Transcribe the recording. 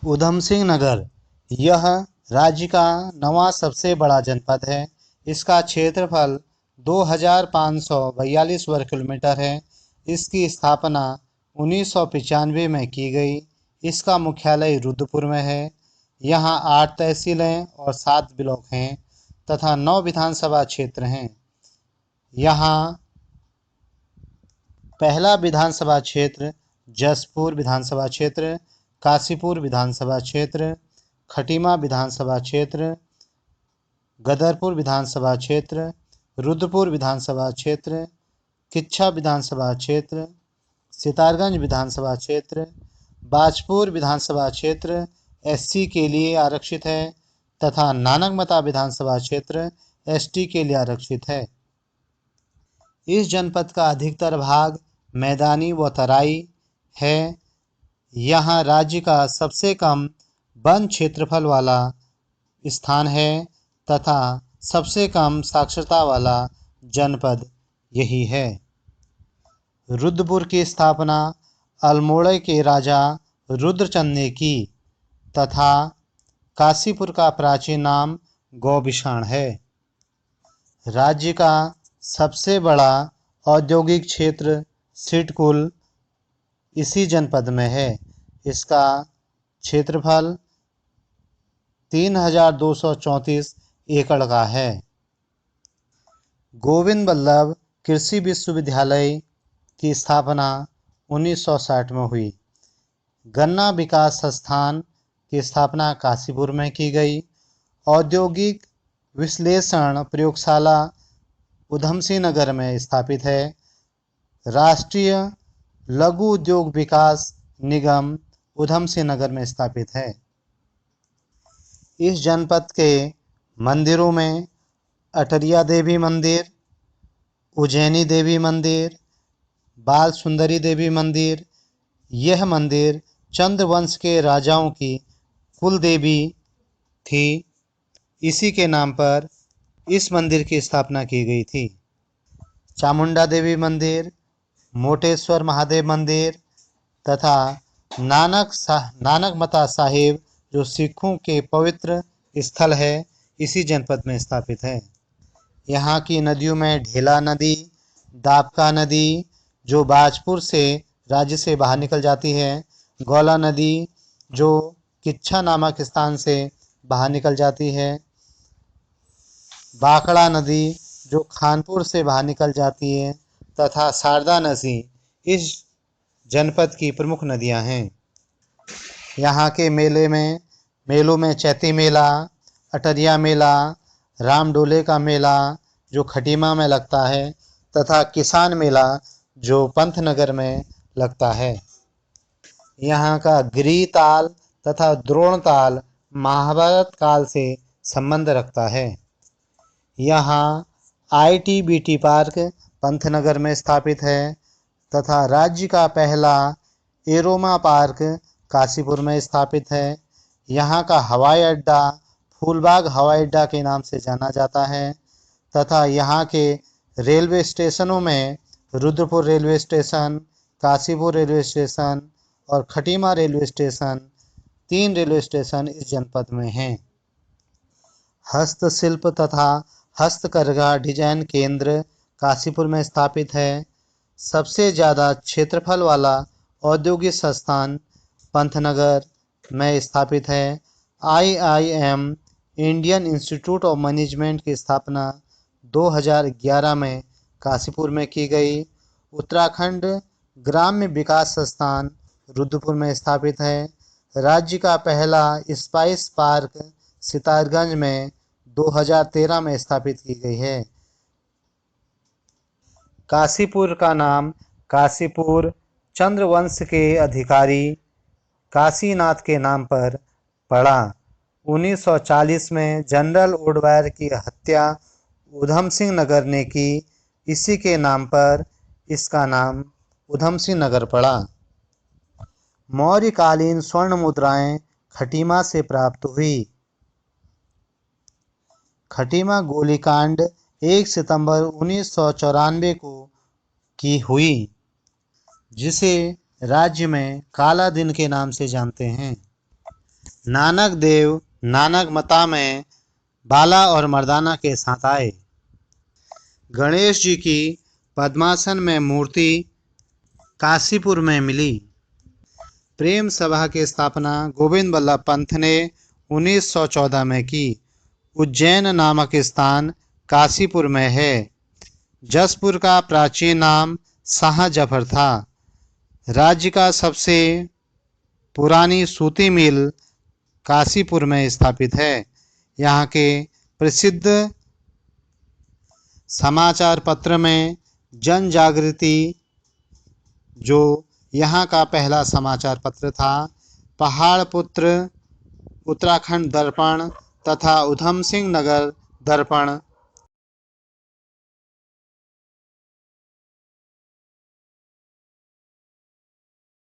ऊधम सिंह नगर यह राज्य का 9वां सबसे बड़ा जनपद है। इसका क्षेत्रफल 2542 वर्ग किलोमीटर है। इसकी स्थापना 1995 में की गई। इसका मुख्यालय रुद्रपुर में है। यहाँ 8 तहसीलें और 7 ब्लॉक हैं तथा 9 विधानसभा क्षेत्र हैं। यहाँ पहला विधानसभा क्षेत्र जसपुर विधानसभा क्षेत्र, काशीपुर विधानसभा क्षेत्र, खटीमा विधानसभा क्षेत्र, गदरपुर विधानसभा क्षेत्र, रुद्रपुर विधानसभा क्षेत्र, किच्छा विधानसभा क्षेत्र, सितारगंज विधानसभा क्षेत्र, बाजपुर विधानसभा क्षेत्र एससी के लिए आरक्षित है तथा नानकमता विधानसभा क्षेत्र एसटी के लिए आरक्षित है। इस जनपद का अधिकतर भाग मैदानी व तराई है। यहाँ राज्य का सबसे कम वन क्षेत्रफल वाला स्थान है तथा सबसे कम साक्षरता वाला जनपद यही है। रुद्रपुर की स्थापना अल्मोड़े के राजा रुद्रचंद ने की तथा काशीपुर का प्राचीन नाम गौबिषाण है। राज्य का सबसे बड़ा औद्योगिक क्षेत्र सिडकुल इसी जनपद में है। इसका क्षेत्रफल 3234 एकड़ का है। गोविंद बल्लभ कृषि विश्वविद्यालय की स्थापना 1960 में हुई। गन्ना विकास संस्थान की स्थापना काशीपुर में की गई। औद्योगिक विश्लेषण प्रयोगशाला ऊधम सिंह नगर में स्थापित है। राष्ट्रीय लघु उद्योग विकास निगम ऊधम सिंह नगर में स्थापित है। इस जनपद के मंदिरों में अटरिया देवी मंदिर, उज्जैनी देवी मंदिर, बाल सुंदरी देवी मंदिर, यह मंदिर चंद्रवंश के राजाओं की कुल देवी थी। इसी के नाम पर इस मंदिर की स्थापना की गई थी। चामुंडा देवी मंदिर, मोटेश्वर महादेव मंदिर तथा नानकमता साहिब जो सिखों के पवित्र स्थल है इसी जनपद में स्थापित है। यहाँ की नदियों में ढेला नदी, दापका नदी जो बाजपुर से राज्य से बाहर निकल जाती है, गौला नदी जो किच्छा नामक स्थान से बाहर निकल जाती है, बाकड़ा नदी जो खानपुर से बाहर निकल जाती है तथा शारदा नदी इस जनपद की प्रमुख नदियां हैं। यहाँ के मेलों में चैती मेला, अटरिया मेला, रामडोले का मेला जो खटीमा में लगता है तथा किसान मेला जो पंतनगर में लगता है। यहाँ का गिरी ताल तथा द्रोण ताल महाभारत काल से संबंध रखता है। यहाँ ITBT पार्क पंतनगर में स्थापित है तथा राज्य का पहला एरोमा पार्क काशीपुर में स्थापित है। यहाँ का हवाई अड्डा फूलबाग हवाई अड्डा के नाम से जाना जाता है तथा यहाँ के रेलवे स्टेशनों में Rudrapur railway station, Kashipur railway station और Khatima railway station, 3 railway station इस जनपद में हैं। हस्तशिल्प तथा हस्तकरघा डिजाइन केंद्र काशीपुर में स्थापित है। सबसे ज़्यादा क्षेत्रफल वाला औद्योगिक संस्थान पंतनगर में स्थापित है। IIM Indian institute of management की स्थापना 2011 में काशीपुर में की गई। उत्तराखंड ग्राम्य विकास संस्थान रुद्रपुर में स्थापित है। राज्य का पहला स्पाइस पार्क सितारगंज में 2013 में स्थापित की गई है। काशीपुर का नाम काशीपुर चंद्रवंश के अधिकारी काशीनाथ के नाम पर पड़ा। 1940 में जनरल ओडवायर की हत्या ऊधम सिंह नगर ने की। इसी के नाम पर इसका नाम ऊधम सिंह नगर पड़ा। मौर्यकालीन स्वर्ण मुद्राएं खटीमा से प्राप्त हुई। खटीमा गोलीकांड 1 सितंबर 1994 को की हुई, जिसे राज्य में काला दिन के नाम से जानते हैं। नानक देव नानक मता में बाला और मर्दाना के साथ आए। गणेश जी की पद्मासन में मूर्ति काशीपुर में मिली। प्रेम सभा की स्थापना गोविंद बल्लभ पंत ने 1914 में की। उज्जैन नामक स्थान काशीपुर में है। जसपुर का प्राचीन नाम शाहजफर था। राज्य का सबसे पुरानी सूती मिल काशीपुर में स्थापित है। यहाँ के प्रसिद्ध समाचार पत्र में जन जागृति, जो यहाँ का पहला समाचार पत्र था, पहाड़ पुत्र, उत्तराखंड दर्पण तथा उधम सिंह नगर दर्पण